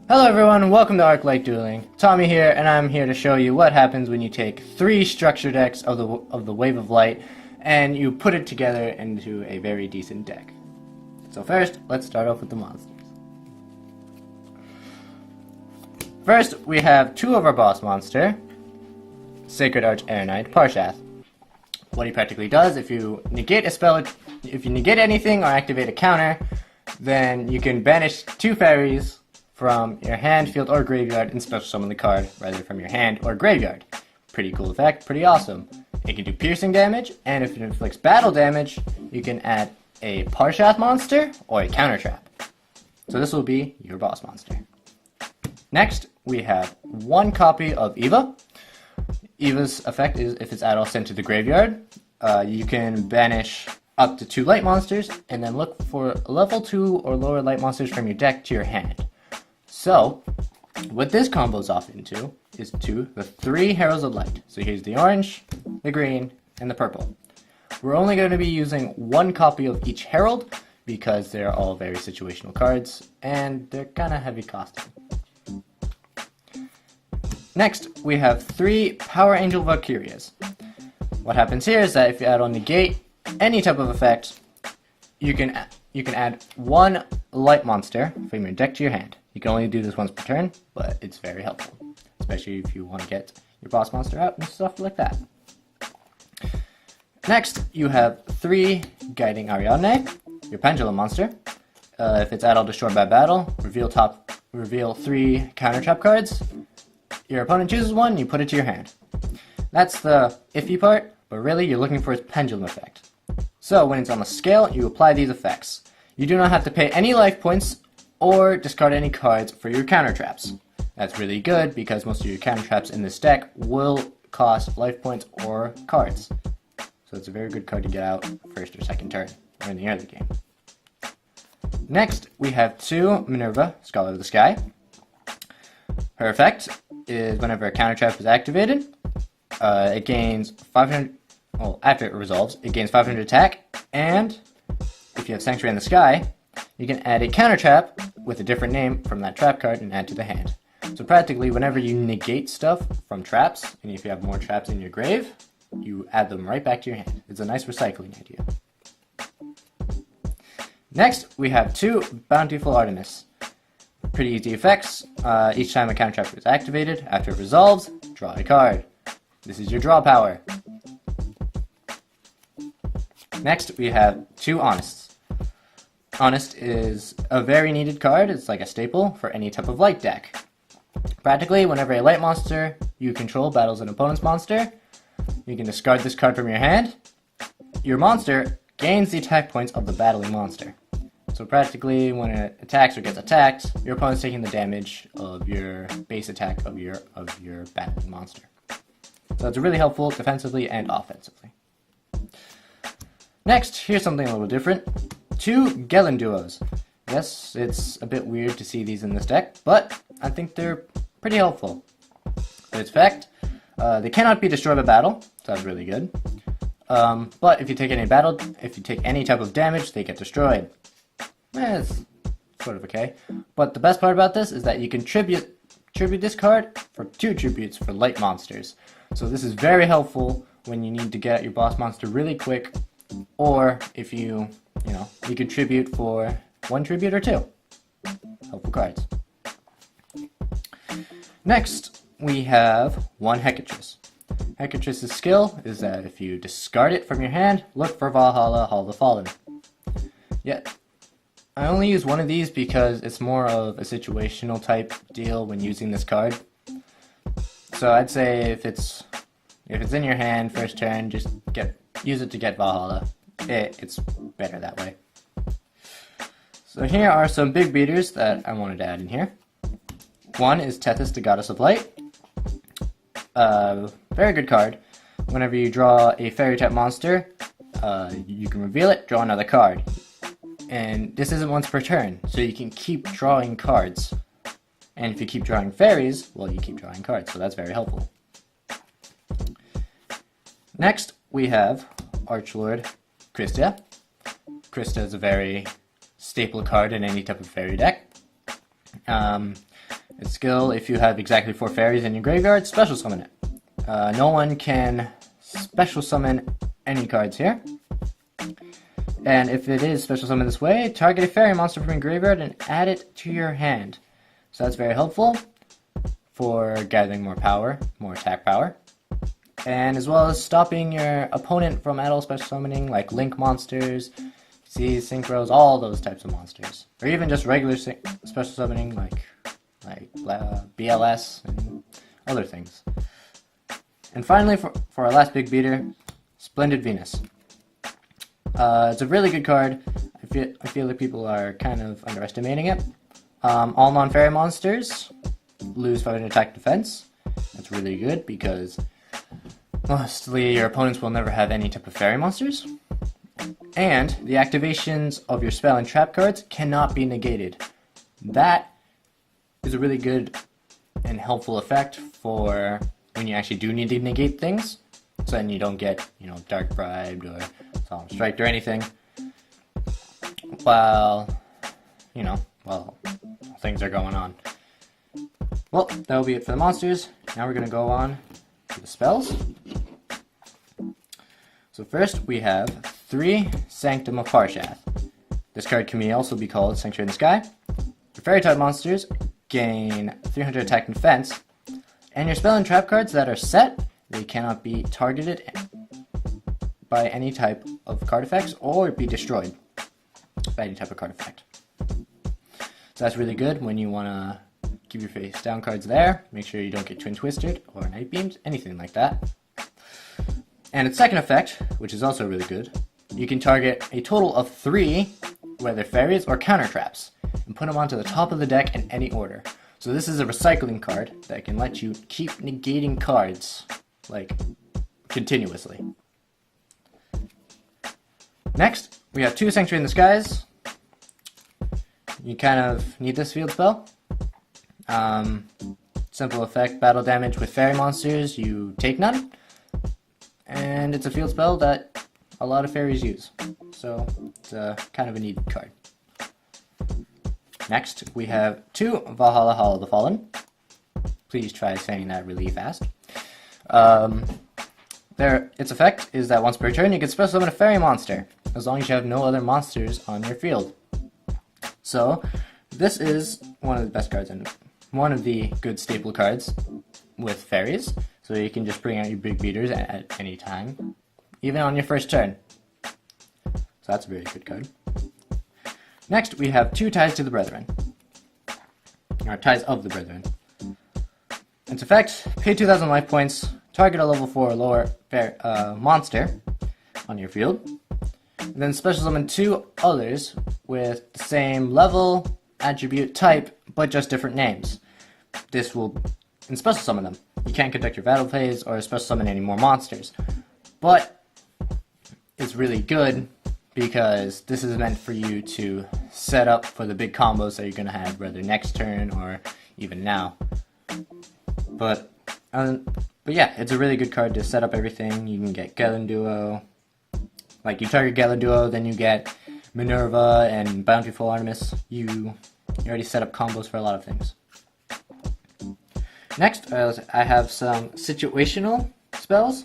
Hello everyone, welcome to Arc-Light Dueling. Tommy here, and I'm here to show you what happens when you take 3 structure decks of the Wave of Light and you put it together into a very decent deck. So first, let's start off with the monsters. First, we have 2 of our boss monster, Sacred Arch Air Knight Parshath. What he practically does, if you negate a spell, if you negate anything or activate a counter, then you can banish 2 fairies from your hand, field, or graveyard and special summon the card, either from your hand or graveyard. Pretty cool effect, pretty awesome. It can do piercing damage, and if it inflicts battle damage, you can add a Parshath monster or a counter trap. So this will be your boss monster. Next, we have 1 copy of Eva. Eva's effect is if it's at all sent to the graveyard, you can banish up to 2 light monsters, and then look for level 2 or lower light monsters from your deck to your hand. So, what this combos off into is the 3 Heralds of Light. So here's the orange, the green, and the purple. We're only going to be using 1 copy of each Herald because they're all very situational cards and they're kind of heavy costing. Next, we have 3 Power Angel Valkyrias. What happens here is that if you add on negate any type of effect, you can add 1 light monster from your deck to your hand. You can only do this once per turn, but it's very helpful, especially if you want to get your boss monster out and stuff like that. Next, you have 3 Guiding Ariadne, your pendulum monster. If it's at all destroyed by battle, reveal 3 counter trap cards. Your opponent chooses one, you put it to your hand. That's the iffy part, but really you're looking for its pendulum effect. So when it's on the scale, you apply these effects. You do not have to pay any life points or discard any cards for your counter traps. That's really good because most of your counter traps in this deck will cost life points or cards. So it's a very good card to get out first or second turn or in the early game. Next, we have 2 Minerva, Scholar of the Sky. Her effect is whenever a counter trap is activated, it gains 500. Well, after it resolves, it gains 500 attack, and if you have Sanctuary in the Sky, you can add a counter trap with a different name from that trap card and add to the hand. So practically, whenever you negate stuff from traps, and if you have more traps in your grave, you add them right back to your hand. It's a nice recycling idea. Next, we have 2 Bountiful Artemis. Pretty easy effects. Each time a counter trap is activated, after it resolves, draw a card. This is your draw power. Next, we have 2 Honests. Honest is a very needed card. It's like a staple for any type of light deck. Practically, whenever a light monster you control battles an opponent's monster, you can discard this card from your hand. Your monster gains the attack points of the battling monster. So practically, when it attacks or gets attacked, your opponent's taking the damage of your base attack of your battling monster. So it's really helpful defensively and offensively. Next, here's something a little different. 2 Gelen Duos. Yes, it's a bit weird to see these in this deck, but I think they're pretty helpful. For its effect, they cannot be destroyed by battle, so that's really good. But if you take any type of damage, they get destroyed. It's sort of okay. But the best part about this is that you can tribute this card for 2 tributes for light monsters. So this is very helpful when you need to get your boss monster really quick, or if you can tribute for 1 tribute or 2. Helpful cards. Next, we have 1 Hecatrice. Hecatrice's skill is that if you discard it from your hand, look for Valhalla, Hall of the Fallen. Yet, I only use 1 of these because it's more of a situational type deal when using this card. So I'd say if it's in your hand first turn, just use it to get Valhalla. It's better that way. So here are some big beaters that I wanted to add in here. 1 is Tethys, the Goddess of Light. Very good card. Whenever you draw a fairy type monster, you can reveal it, draw another card. And this isn't once per turn, so you can keep drawing cards. And if you keep drawing fairies, well, you keep drawing cards, so that's very helpful. Next, we have Archlord Krista. Krista is a very staple card in any type of fairy deck. Its skill, if you have exactly 4 fairies in your graveyard, special summon it. No one can special summon any cards here. And if it is special summon this way, target a fairy monster from your graveyard and add it to your hand. So that's very helpful for gathering more power, more attack power. And as well as stopping your opponent from at all special summoning, like Link monsters, Synchros, all those types of monsters. Or even just regular special summoning, like BLS and other things. And finally, for our last big beater, Splendid Venus. It's a really good card. I feel like people are kind of underestimating it. All non-fairy monsters lose 500 attack defense. That's really good because mostly your opponents will never have any type of fairy monsters. And the activations of your spell and trap cards cannot be negated. That is a really good and helpful effect for when you actually do need to negate things. So then you don't get, dark bribed or solemn striked or anything. While things are going on. Well, that will be it for the monsters. Now we're going to go on to the spells. So first we have 3 Sanctum of Parshath. This card can also be called Sanctuary in the Sky. Your fairy type monsters gain 300 attack and defense. And your spell and trap cards that are set, they cannot be targeted by any type of card effects or be destroyed by any type of card effect. So that's really good when you want to keep your face down cards there. Make sure you don't get Twin Twisted or Night Beamed, anything like that. And its second effect, which is also really good, you can target a total of 3, whether fairies or counter traps, and put them onto the top of the deck in any order. So this is a recycling card that can let you keep negating cards, continuously. Next, we have 2 Sanctuary in the Skies. You kind of need this field spell. Simple effect, battle damage with fairy monsters, you take none. And it's a field spell that a lot of fairies use. So it's kind of a neat card. Next, we have 2 Valhalla Hall of the Fallen. Please try saying that really fast. Its effect is that once per turn, you can special summon a fairy monster, as long as you have no other monsters on your field. So, this is one of the best cards and one of the good staple cards with fairies. So you can just bring out your big beaters at any time, even on your first turn. So that's a very good card. Next, we have 2 Ties to the Brethren. Or Ties of the Brethren. Its effect, pay 2,000 life points, target a level 4 or lower monster on your field, and then special summon 2 others with the same level, attribute, type, but just different names. This will, and special summon them. You can't conduct your battle phase or special summon any more monsters. But it's really good because this is meant for you to set up for the big combos that you're going to have whether next turn or even now. But yeah, it's a really good card to set up everything. You can get Gelen Duo. Like, you target Gelen Duo, then you get Minerva and Bountiful Artemis. You already set up combos for a lot of things. Next, I have some situational spells.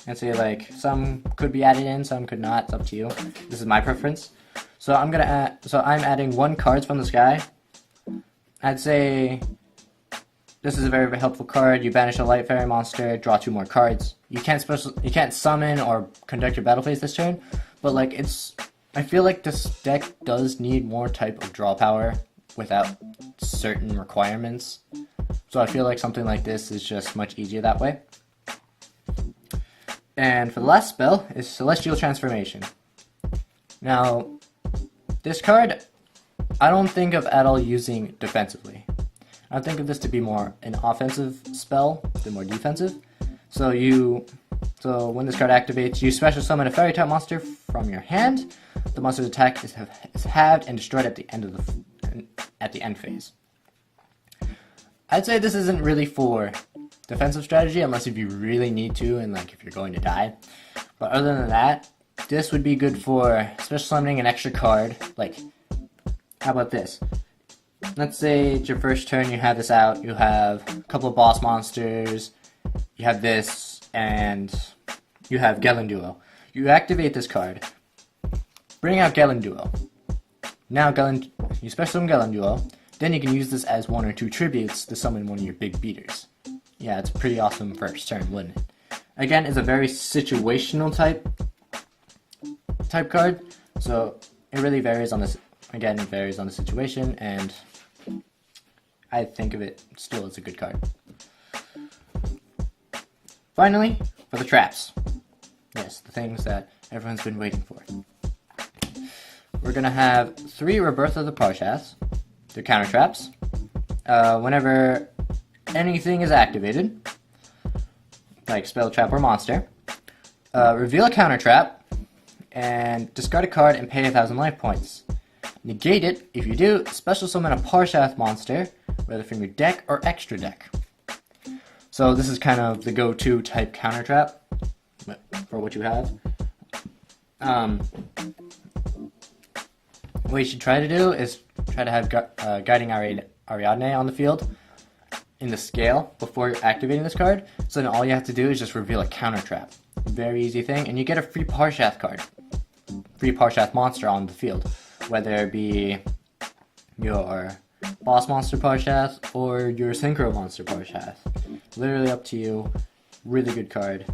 And say some could be added in, some could not. It's up to you. This is my preference. So I'm adding 1 cards from the sky. I'd say this is a very, very helpful card. You banish a light fairy monster, draw 2 more cards. You can't summon or conduct your battle phase this turn, but I feel like this deck does need more type of draw power without certain requirements. So I feel like something like this is just much easier that way. And for the last spell is Celestial Transformation. Now, this card, I don't think of at all using defensively. I think of this to be more an offensive spell than more defensive. So when this card activates, you special summon a fairy type monster from your hand. The monster's attack is halved and destroyed at the end phase. I'd say this isn't really for defensive strategy unless if you really need to and if you're going to die. But other than that, this would be good for special summoning an extra card. How about this? let's say it's your first turn, you have this out, you have a couple of boss monsters, you have this, and you have Gelinduo. You activate this card, bring out Gelinduo. Now you special summon Gelinduo, then you can use this as 1 or 2 tributes to summon one of your big beaters. Yeah, it's a pretty awesome first turn, wouldn't it? Again, it's a very situational type card, so it really varies on this. Again, it varies on the situation, and I think of it still as a good card. Finally, for the traps. Yes, the things that everyone's been waiting for. We're gonna have 3 Rebirth of the Parshaths. They're counter traps. Whenever anything is activated, like spell, trap, or monster, reveal a counter trap and discard a card and pay 1,000 life points. Negate it. If you do, special summon a Parshath monster, whether from your deck or extra deck. So this is kind of the go-to type counter trap for what you have. What you should try to do is try to have Guiding Ariadne on the field in the scale before activating this card. So then all you have to do is just reveal a counter trap. Very easy thing, and you get a free Parshath card. Free Parshath monster on the field. Whether it be your boss monster Parshath or your synchro monster Parshath. Literally up to you. Really good card.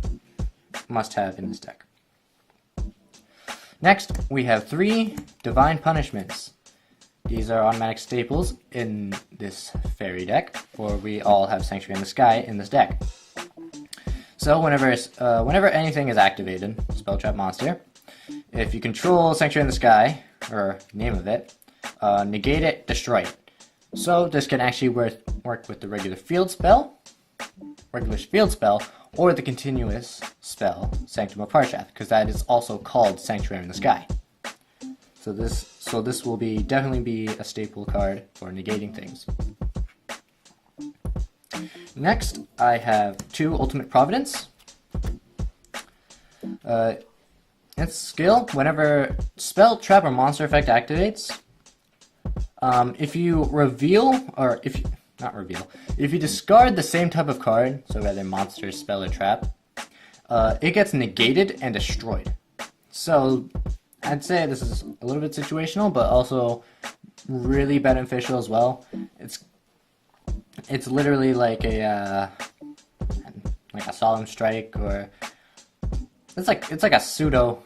Must have in this deck. Next, we have 3 Divine Punishments. These are automatic staples in this fairy deck, for we all have Sanctuary in the Sky in this deck. So whenever anything is activated, spell, trap, monster, if you control Sanctuary in the Sky, or name of it, negate it, destroy it. So this can actually work with the regular field spell, or the continuous spell, Sanctum of Parshath, because that is also called Sanctuary in the Sky. So this will definitely be a staple card for negating things. Next, I have 2 Ultimate Providence. Its skill, whenever spell, trap, or monster effect activates, if you discard the same type of card, so whether monster, spell, or trap, it gets negated and destroyed. So I'd say this is a little bit situational, but also really beneficial as well. It's literally like a Solemn Strike, or it's like a pseudo.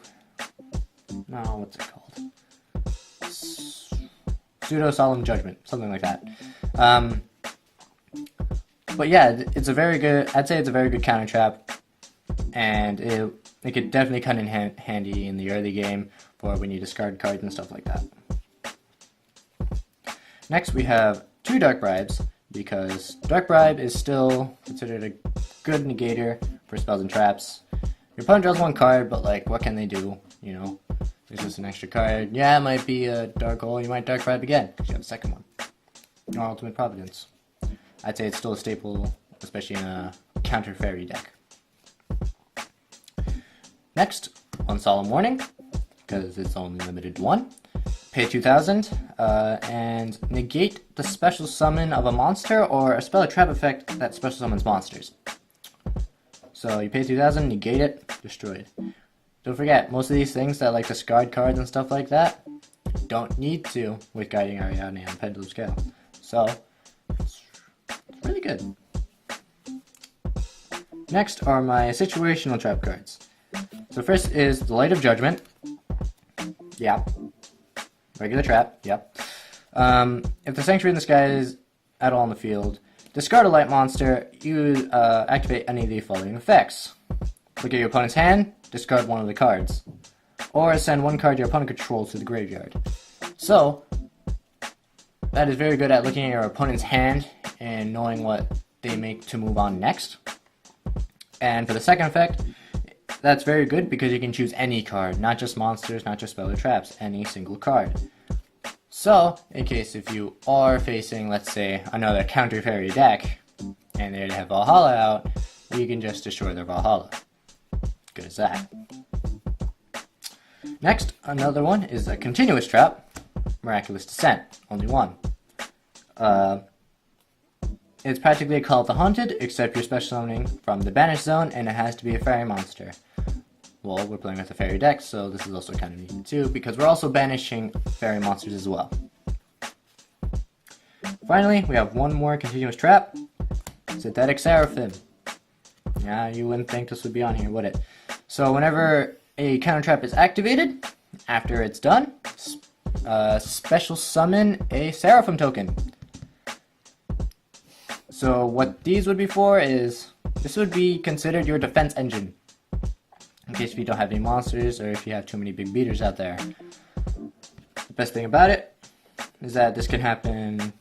No, what's it called? Pseudo Solemn Judgment, something like that. But yeah, I'd say it's a very good counter trap, and it could definitely come in handy in the early game for when you discard cards and stuff like that. Next, we have 2 Dark Bribes, because Dark Bribe is still considered a good negator for spells and traps. Your opponent draws 1 card, but like, what can they do? You know, there's just an extra card. Yeah, it might be a Dark Hole. You might Dark Bribe again, because you have a second one. Or Ultimate Providence. I'd say it's still a staple, especially in a counter fairy deck. Next, on Solemn Warning, because it's only limited to 1. Pay 2,000, and negate the special summon of a monster or a spell or trap effect that special summons monsters. So you pay 2,000, negate it, destroyed. Don't forget, most of these things that like discard cards and stuff like that, don't need to with Guiding Ariadne on Pendulum Scale. So, it's really good. Next are my situational trap cards. So first is the Light of Judgment. Yeah. Regular trap, yep. If the Sanctuary in the Sky is at all in the field, discard a light monster, you activate any of the following effects. Look at your opponent's hand, discard one of the cards. Or send 1 card your opponent controls to the graveyard. So, that is very good at looking at your opponent's hand and knowing what they make to move on next. And for the second effect, that's very good because you can choose any card, not just monsters, not just spell or traps, any single card. So, in case if you are facing, let's say, another counter fairy deck, and they have Valhalla out, you can just destroy their Valhalla. Good as that. Next, another one is a continuous trap, Miraculous Descent, only 1. It's practically a Call of the Haunted, except you're special summoning from the Banished Zone, and it has to be a fairy monster. Well, we're playing with a fairy deck, so this is also kind of neat too, because we're also banishing fairy monsters as well. Finally, we have one more continuous trap. Synthetic Seraphim. Yeah, you wouldn't think this would be on here, would it? So whenever a counter trap is activated, after it's done, special summon a Seraphim token. So what these would be for is, this would be considered your defense engine. In case if you don't have any monsters, or if you have too many big beaters out there. The best thing about it is that this can happen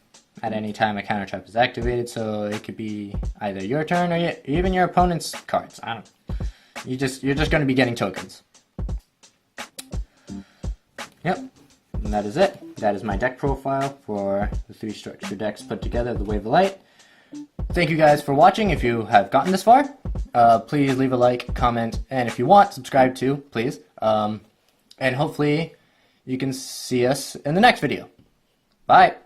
at any time a counter trap is activated, so it could be either your turn or even your opponent's cards. I don't know. You're just going to be getting tokens. Yep, and that is it. That is my deck profile for the 3 structure decks put together, the Wave of Light. Thank you guys for watching. If you have gotten this far, please leave a like, comment, and if you want, subscribe too, please. And hopefully you can see us in the next video. Bye!